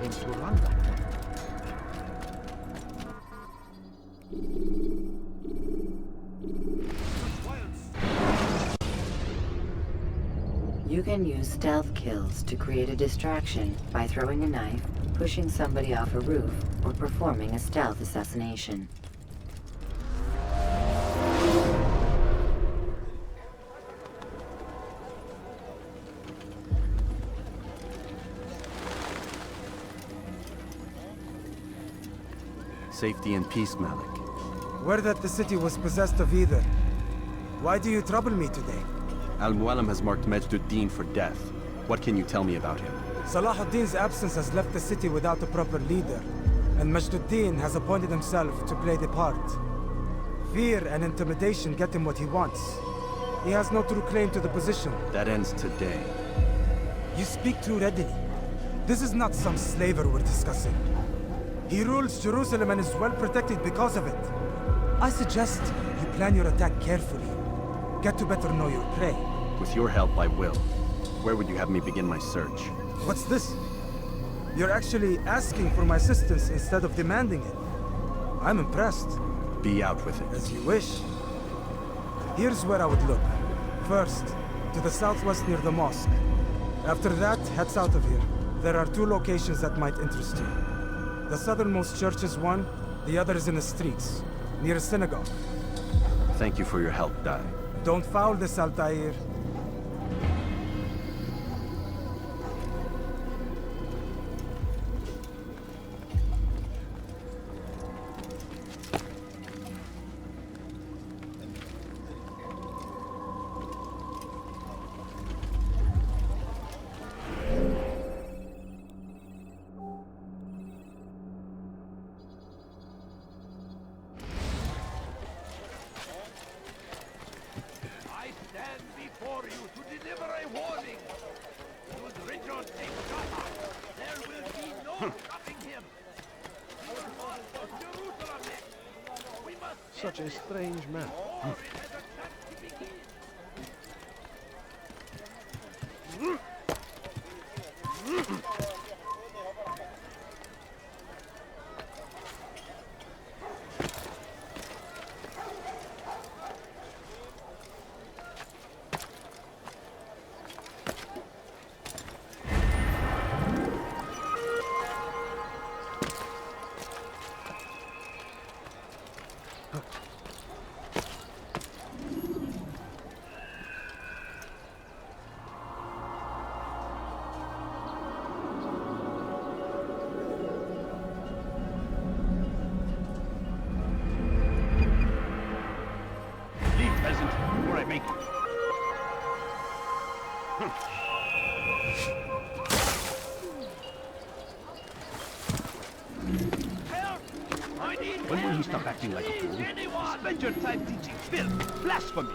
him to run like that. You can use stealth kills to create a distraction by throwing a knife, pushing somebody off a roof, or performing a stealth assassination. Safety and peace, Malik. Word that the city was possessed of either. Why do you trouble me today? Al-Mualim has marked Majd-ud-Din for death. What can you tell me about him? Salah ad-Din's absence has left the city without a proper leader, and Majd-ud-Din has appointed himself to play the part. Fear and intimidation get him what he wants. He has no true claim to the position. That ends today. You speak too readily. This is not some slaver we're discussing. He rules Jerusalem and is well protected because of it. I suggest you plan your attack carefully. Get to better know your prey. With your help, I will. Where would you have me begin my search? What's this? You're actually asking for my assistance instead of demanding it. I'm impressed. Be out with it. As you wish. Here's where I would look. First, to the southwest near the mosque. After that, head south of here. There are 2 locations that might interest you. The southernmost church is one, the other is in the streets, near a synagogue. Thank you for your help, Dai. Don't foul this, Altair. Such a strange man. When will he stop acting like a fool? Spend your time teaching filth, blasphemy.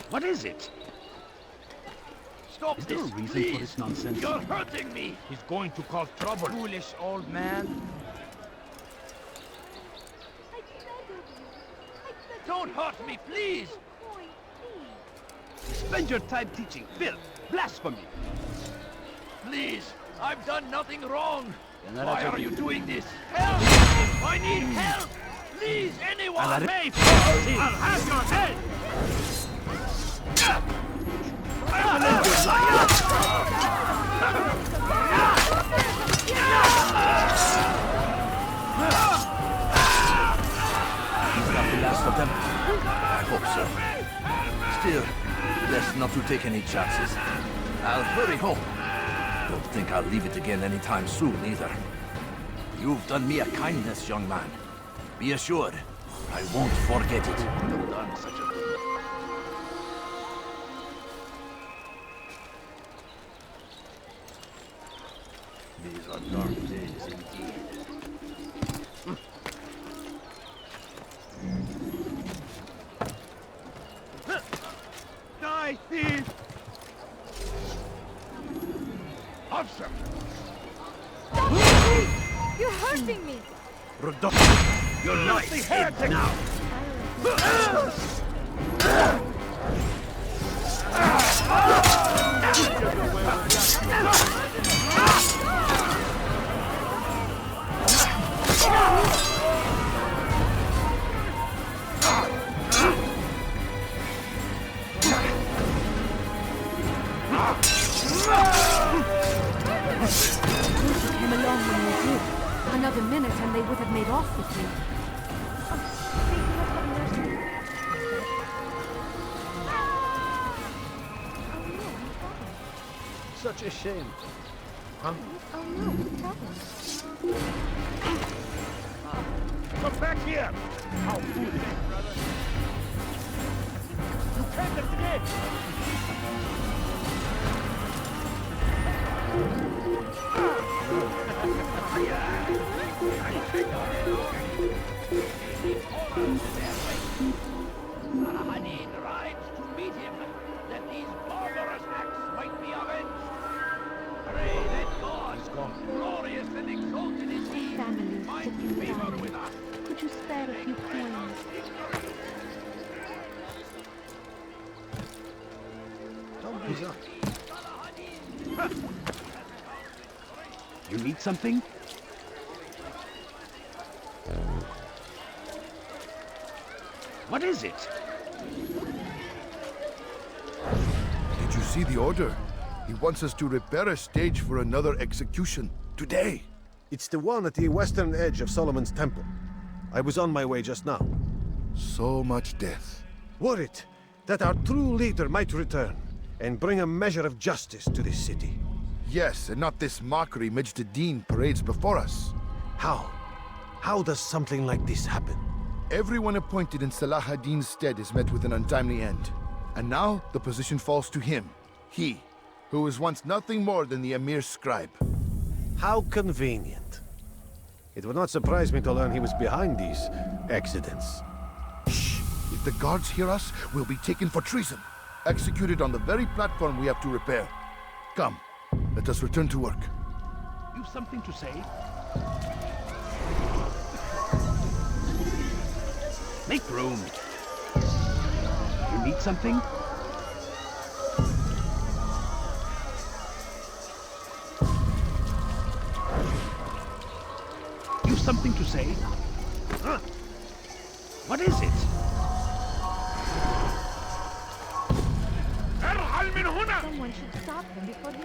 What is it? Stop Is there a this, reason please. for this nonsense? You're hurting me. He's going to cause trouble. Foolish old man. Don't hurt me, please. Spend your time teaching filth, blasphemy. Please, I've done nothing wrong. Why are you doing this? Help! I need help! Please, anyone! I'll have your head! Is that the last of them? I hope so. Still, best not to take any chances. I'll hurry home. Don't think I'll leave it again anytime soon, either. You've done me a kindness, young man. Be assured, I won't forget it. Done such a thing. These are dark days indeed. Die, thief! Officer! Stop it! You're hurting me! Your knife head now! Such a shame. Oh no, tell him. Come back here! How foolish, brother! You can't escape! Saladin rides to meet him, that these barbarous acts might be avenged. Pray that God, glorious and exalted is he, Family find sick and favor dying. with us. Could you spare a few coins? Don't be so. You need something? What is it? Did you see the order? He wants us to repair a stage for another execution. Today. It's the one at the western edge of Solomon's Temple. I was on my way just now. So much death. Worried that our true leader might return and bring a measure of justice to this city. Yes, and not this mockery Majd parades before us. How? How does something like this happen? Everyone appointed in Salah ad-Din's stead is met with an untimely end. And now the position falls to him. He, who was once nothing more than the Emir's scribe. How convenient. It would not surprise me to learn he was behind these accidents. Shh! If the guards hear us, we'll be taken for treason. Executed on the very platform we have to repair. Come, let us return to work. You've something to say? Make room. You need something? You've something to say? Huh? What is it? Someone should stop him before he...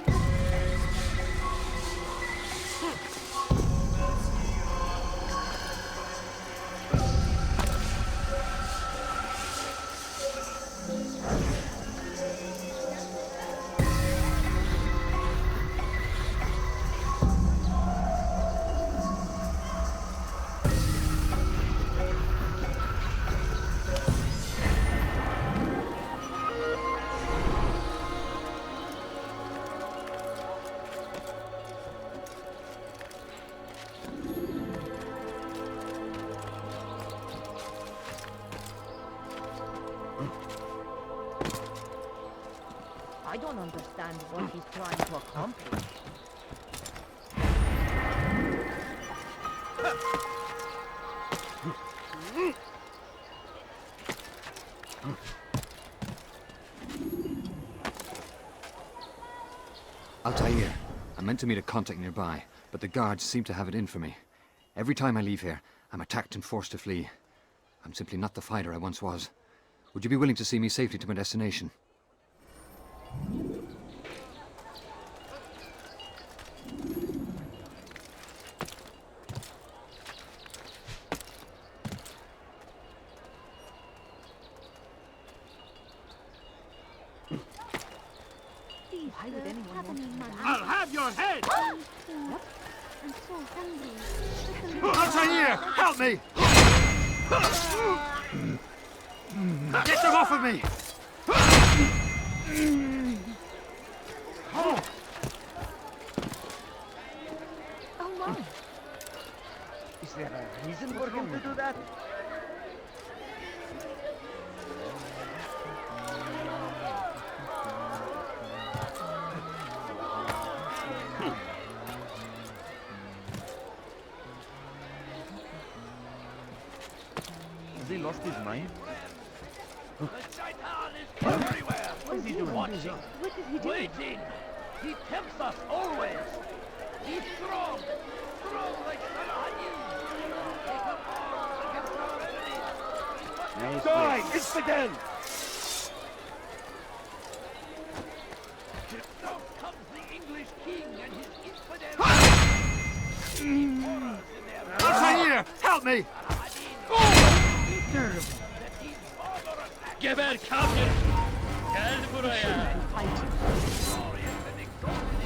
I don't understand what he's trying to accomplish. Altair, I meant to meet a contact nearby, but the guards seem to have it in for me. Every time I leave here, I'm attacked and forced to flee. I'm simply not the fighter I once was. Would you be willing to see me safely to my destination? Why would anyone have any money? I'll have your head! I'm so hungry. Altair, help me! Get them off of me! Oh no! Is there a reason for him to do that? Has he lost his mind? The Shaitan is everywhere! What is he doing? Watching, What is he doing? waiting! He tempts us always! He's strong! Strong like Saladin! Take up arms against our enemies! Die, infidel! Now comes the English king and his infidel! Altair, help me! Geber kafir! Gel buraya! Fighting. Glorious and exalted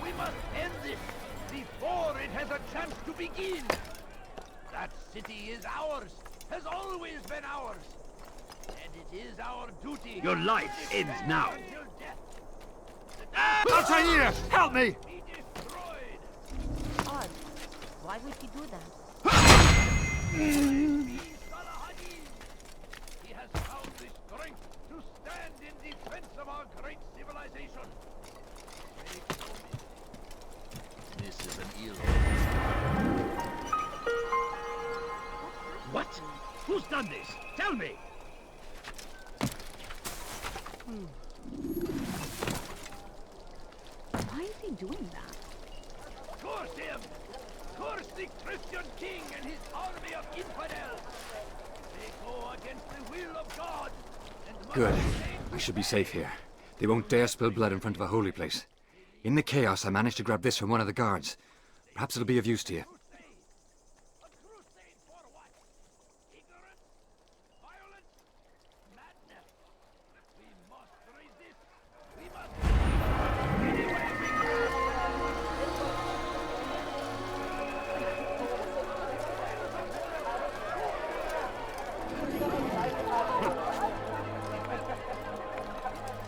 We must end this before it has a chance to begin. That city is ours, has always been ours. And it is our duty. Your life ends now. Until death. Altair, help me! Be destroyed. Odd. Why would he do that? He has found the strength to stand in defense of our great civilization. This is an ill. What? Who's done this? Tell me! Why is he doing that? Curse him! Curse the Christian king and his army of infidels! They go against the will of God and must Good. obey. I should be safe here. They won't dare spill blood in front of a holy place. In the chaos, I managed to grab this from one of the guards. Perhaps it'll be of use to you. A crusade for what? Ignorance? Violence? Madness? We must resist! We must... Anyway, we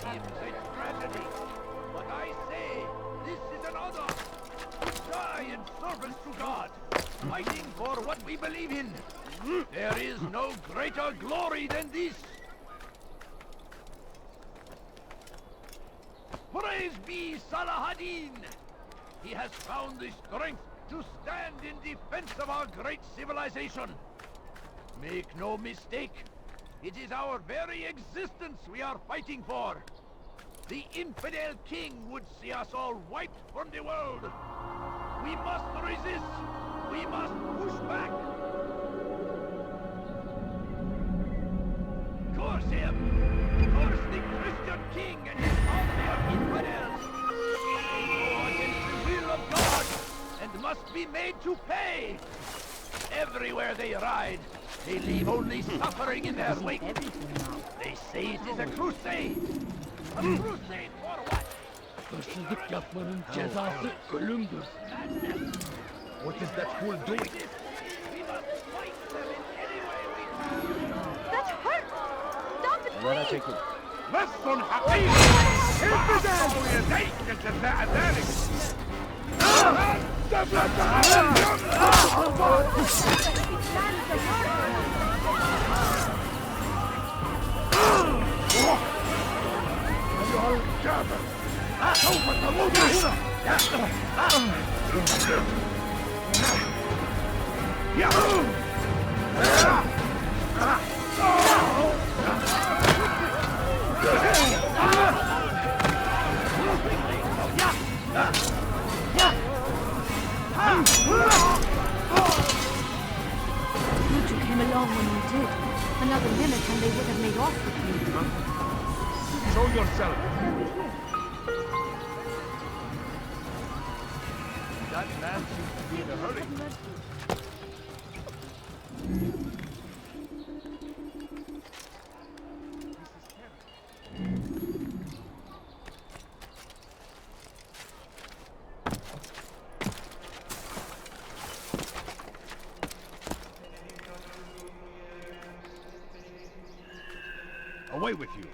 seems a tragedy, but I say this is an honor. Die in service to God, fighting for what we believe in. There is no greater glory than this. Praise be Salah ad-Din. He has found the strength to stand in defense of our great civilization. Make no mistake, it is our very existence we are fighting for. The infidel king would see us all wiped from the world. We must resist. We must push back. Curse him! Curse the Christian king and his army of infidels! They go against the will of God and must be made to pay. Everywhere they ride, they leave only suffering in their wake. They say it is a crusade. A crusade for what? Hırsızlık yapmanın cezası ölümdür. What is that fool doing? We must fight them in any way we can. That hurt! Stop it, please! نص حقيقي! انفجار! يديك جزاء ذلك! أيها الجابر! سوف تموت هنا! Good you came along when you did. Another minute and they would have made off with me. Show yourself! That man seems to be in a hurry. Away with you!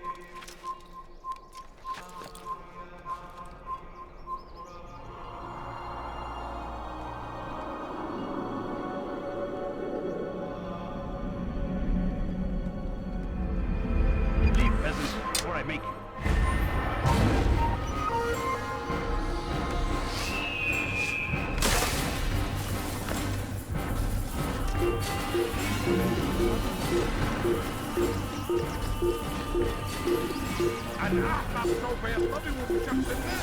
Leave, peasants, before I make you. الأحمق سوف يصطدم بشخص ما.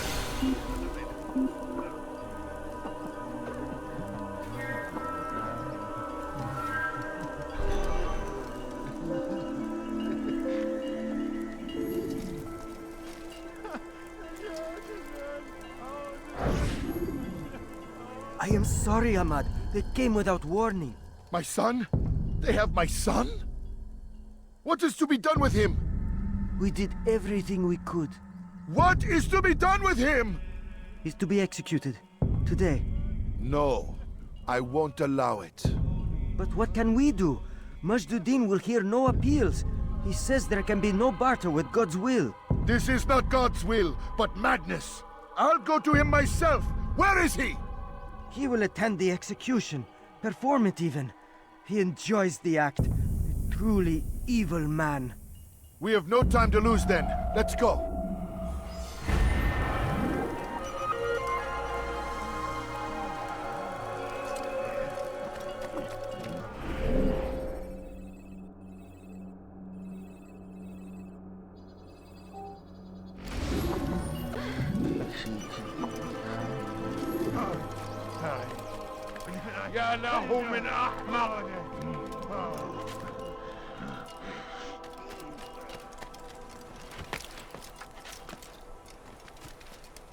I am sorry, Ahmad. They came without warning. My son? They have my son? What is to be done with him? We did everything we could. What is to be done with him? He's to be executed. Today. No, I won't allow it. But what can we do? Majduddin will hear no appeals. He says there can be no barter with God's will. This is not God's will, but madness. I'll go to him myself. Where is he? He will attend the execution. Perform it even. He enjoys the act. A truly evil man. We have no time to lose then. Let's go. يا له من أحمق.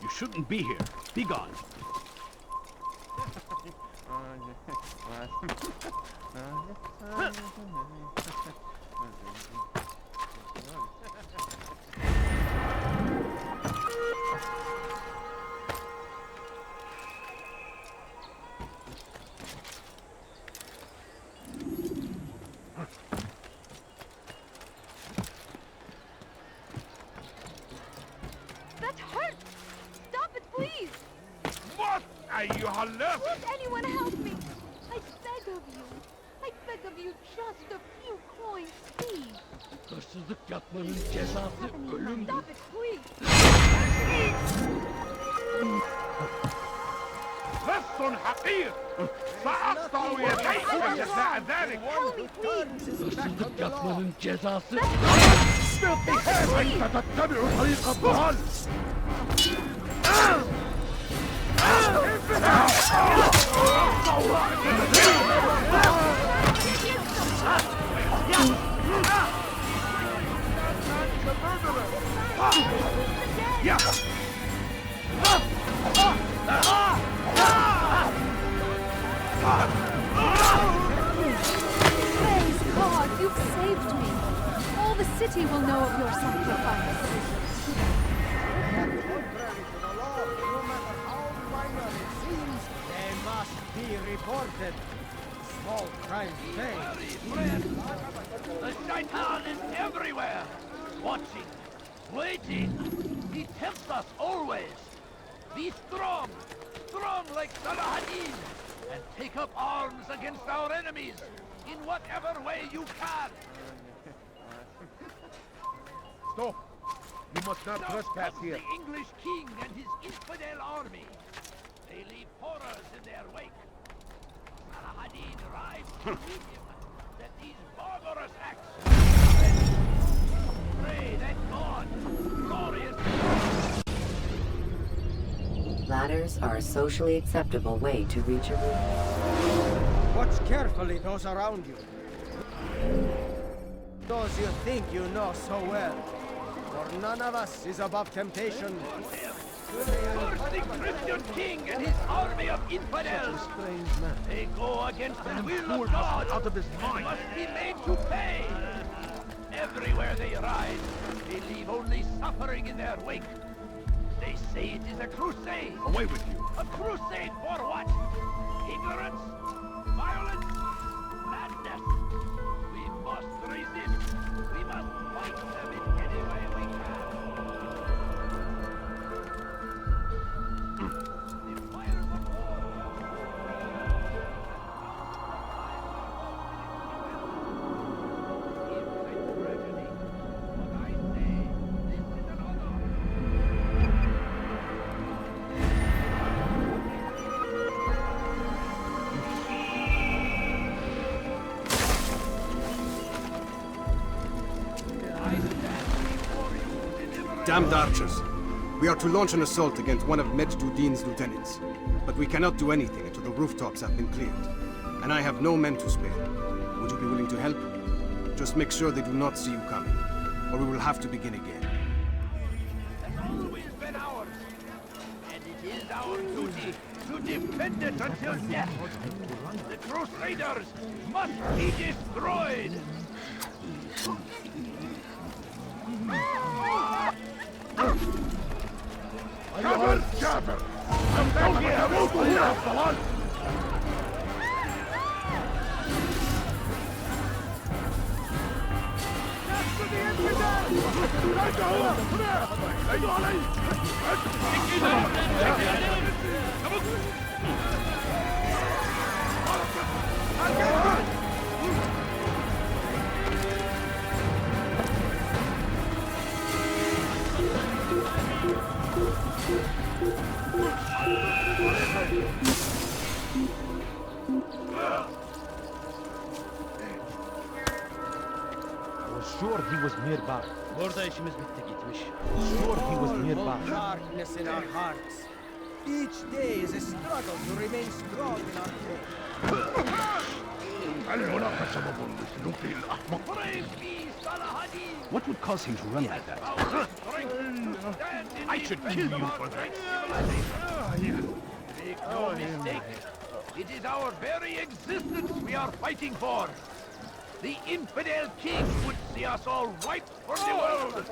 You shouldn't be here. Be gone. That hurts! Stop it, please! موت أيها اللص! Won't anyone help me? I beg of you. I beg of you just a few coins, please. Hırsızlık yapmanın cezası ölümdür. Stop it, please! لص حقير! سأقطع يديك جزاء ذلك! Help me, please! Hırsızlık yapmanın cezası... Stop it, أنت تتبع طريق الضلال! Praise God, you've saved me. All the city will know of your sacrifice. They must be reported. Small crimes pay. The Shaitan is everywhere. Watching. Waiting. He tempts us always. Be strong. Strong like Salahadin. And take up arms against our enemies. In whatever way you can. Stop! You must not trespass Comes here. the English king and his infidel army. They leave horrors in their wake. Salahadin rides to meet him. That these barbarous acts. Pray that God, glorious. Ladders are a socially acceptable way to reach a roof. Watch carefully those around you. Those you think you know so well. For none of us is above temptation. First the Christian king and his army of infidels. They go against the will of God. Out of his mind. Must be made to pay. Everywhere they ride, they leave only suffering in their wake. They say it is a crusade. Away with you. A crusade for what? Ignorance? Violence? Madness? We must resist. We must fight them in any way we can. The fires of war. Tragedy. But I say, this is an honor. damned archers. We are to launch an assault against one of Majd-Duddin's lieutenants. But we cannot do anything until the rooftops have been cleared. And I have no men to spare. Would you be willing to help? Just make sure they do not see you coming, or we will have to begin again. It's always been ours, and it is our duty to defend it until death. The Crusaders must be destroyed! Cover! Cover! I'm back here! Sure he was nearby. Orada işimiz bitti gitmiş. Sure he was nearby. Darkness in our hearts. Each day is a struggle to remain strong in our faith. What would cause him to run like that? I should kill you for that. Make no mistake. It is our very existence we are fighting for. The infidel king would see us all wiped from the world!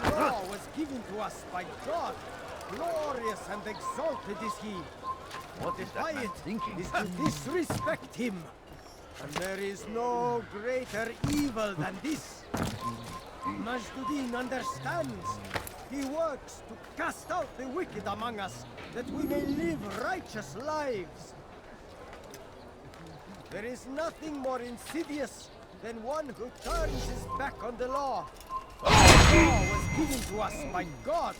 The law was given to us by God. Glorious and exalted is he. What is that man thinking? Is to disrespect him. And there is no greater evil than this. Majd-Duddin understands. He works to cast out the wicked among us, that we may live righteous lives. There is nothing more insidious than one who turns his back on the law. The law was given to us by God.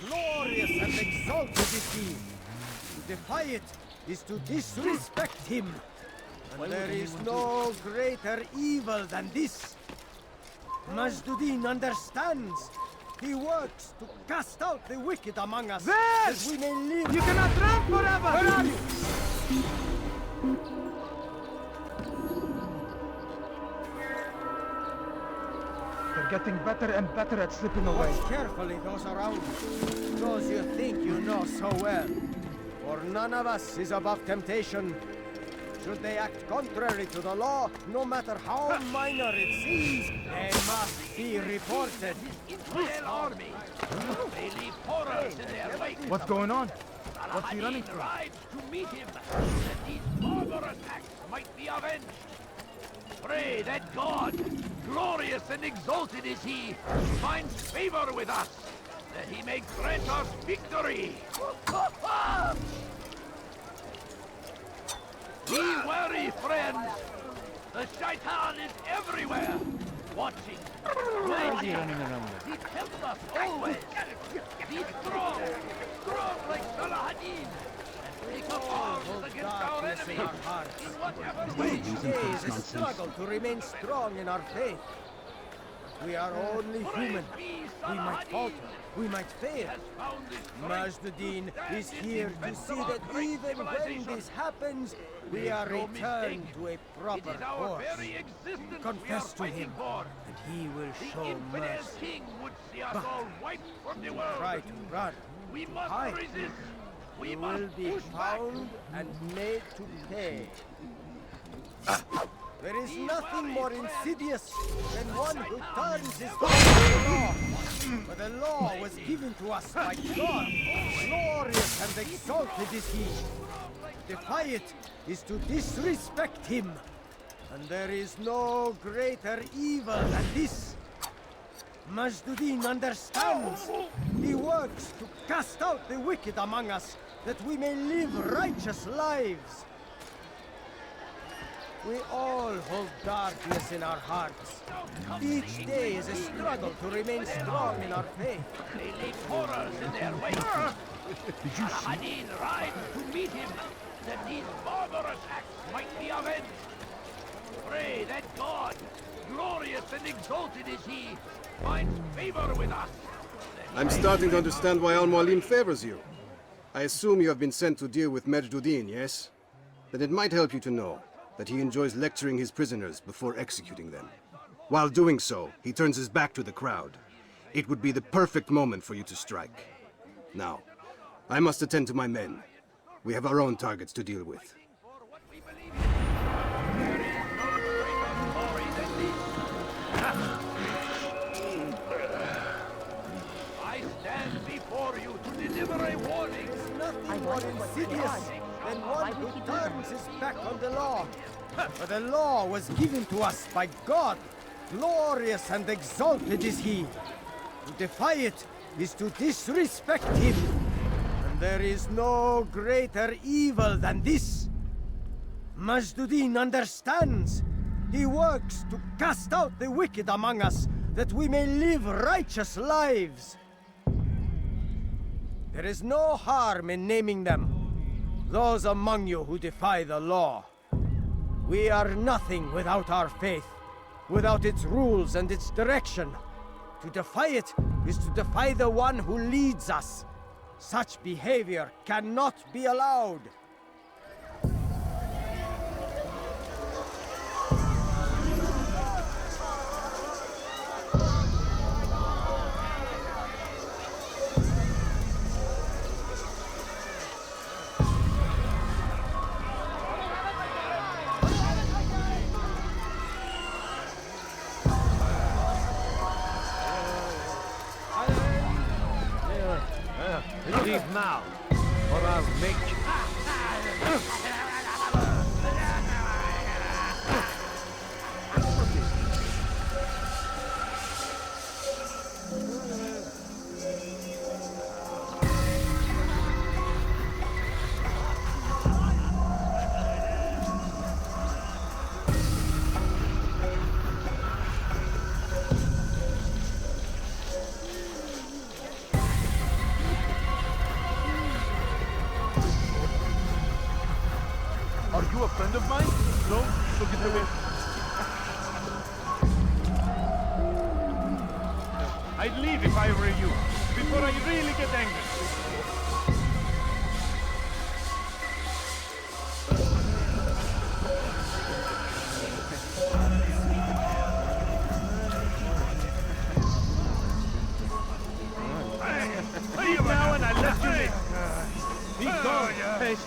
Glorious and exalted is he. To defy it is to disrespect him. And there is no greater evil than this. Majd-Duddin understands. He works to cast out the wicked among us, that we may live. You cannot run forever! Where are you? They're getting better and better at slipping away. Watch carefully those around you. Those you think you know so well. For none of us is above temptation. Should they act contrary to the law, no matter how minor it seems, they must be reported. Infidel army! They leave horrors in their wake. What's going on? What's he running from? Arrives to meet him, that these barbarous acts might be avenged. Pray that God, glorious and exalted is he, finds favor with us, that he may grant us victory. Be wary, friends. The shaitan is everywhere, watching, waiting. He tempts us always. Be strong, strong like Salahadin, and take up arms against our enemies in whatever way. Each day is a struggle to remain strong in our faith. We are only human. We might falter. We might fail. Majd-Duddin is here to see that even when this happens, we are returned to a proper course. Confess to him, and he will show mercy. King would see us all wiped from the world. Try to run. We must hide. resist. We You must will be push back. found and made to pay. There is nothing more insidious than one who turns his back on the law. For the law was given to us by God. Glorious and exalted is he. To defy it is to disrespect him. And there is no greater evil than this. Majd-Duddin understands. He works to cast out the wicked among us, that we may live righteous lives. We all hold darkness in our hearts. Each day is a struggle to remain strong in our faith. They leave horrors in their wake. Did you see? Rides to meet him, that these barbarous acts might be avenged. Pray that God, glorious and exalted is he, finds favor with us. I'm starting to understand why Al-Mualim favors you. I assume you have been sent to deal with Majd-ud-Din, yes? Then it might help you to know that he enjoys lecturing his prisoners before executing them. While doing so, he turns his back to the crowd. It would be the perfect moment for you to strike. Now, I must attend to my men. We have our own targets to deal with. I stand before you to deliver a warning. Nothing more insidious than one who turns his back on the law. For the law was given to us by God. Glorious and exalted is he. To defy it is to disrespect him. And there is no greater evil than this. Majd-ud-Din understands. He works to cast out the wicked among us, that we may live righteous lives. There is no harm in naming them. Those among you who defy the law. We are nothing without our faith, without its rules and its direction. To defy it is to defy the one who leads us. Such behavior cannot be allowed. Leave now, or I'll make you. Are you a friend of mine? No? So get away. I'd leave if I were you, before I really get angry. Leave now and I'll let you live. Be gone, pest.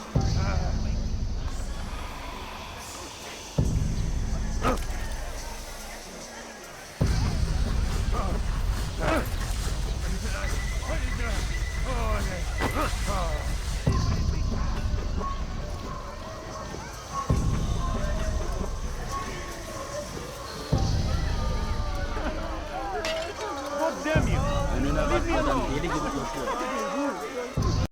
God damn you! Leave me alone!